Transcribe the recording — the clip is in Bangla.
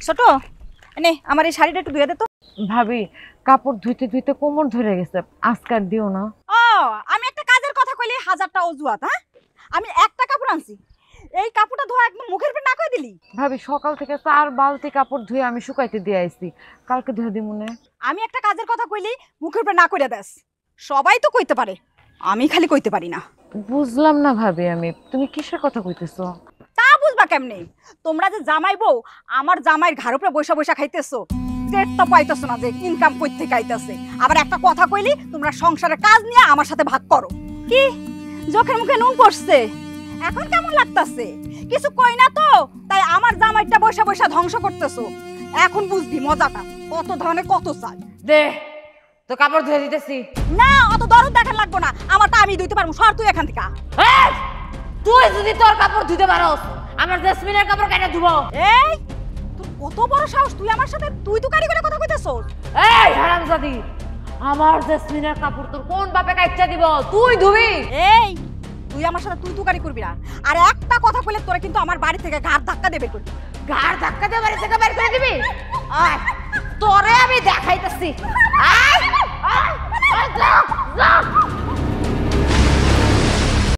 ছোট নে আমার এই শাড়িটা একটু ধুয়ে দে তো। ভাবি কাপড় ধুইতে ধুইতে কোমর ধরে গেছে, আজকার দিও না। ও আমি একটা কাজের কথা কইলি হাজারটা অজুহাত। হ্যাঁ আমি একটা কাপড় আনছি, এই কাপড়টা ধোয়া একদম মুখের উপর না কই দিলি। ভাবি সকাল থেকে 4 বালতি কাপড় ধুয়ে আমি শুকাইতে দিয়ে আইছি, কালকে ধুয়ে দিই মনে। আমি একটা কাজের কথা কইলি মুখের উপর না কইরা দেস। সবাই তো কইতে পারে, আমি খালি কইতে পারি না। বুঝলাম না ভাবি, আমি তুমি কিসের কথা কইতেছো? তা বুঝবা কেমনে? তোমরা যে জামাই বউ আমার জামাইয়ের ঘাড় উপরে বৈশা বৈশা খাইতেছো, টের তো পাইতেছো না যে ইনকাম কই থেকে আইতাছে। আবার একটা কথা কইলি তোমরা সংসারের কাজ নিয়ে আমার সাথে ভাগ করো। কি চোখের মুখে নুন পড়ছে, এখন কেমন লাগতাছে? কিছু কই না তো তাই আমার জামাইটা বৈশা বৈশা ধ্বংস করতেছো। এখন বুঝবি মজাটা, কত ধরনের কত চাল। দে তো কাপড় ধুয়ে দিতেছি। না অত দরদ দেখার লাগবো না, আমারটা আমি ধুইতে পারবো। সর তুই এখান থেকে। তুই যদি তোর কাপড় ধুইতে পারোস, আমার জেসমিনের কাপড় কেন ধুবো? এই তোর কত বড় সাহস, তুই আমার সাথে তুই তুকারি করে কথা কইতেছস? এই হারামজাদি, আমার জেসমিনের কাপড় তোর কোন বাপে কাইচ্চা দিব? তুই ধুবি? এই তুই আমার সাথে তুই তুকারি করবি না। আর একটা কথা কইলে তোরা কিন্তু আমার বাড়ি থেকে ঘাড় ধাক্কা দেবে করবি। ঘাড় ধাক্কা দিয়ে বাড়ি থেকে বের করে দিবি? আয় তোরে আমি দেখাইতেছি। আয় আয় আয়, যা যা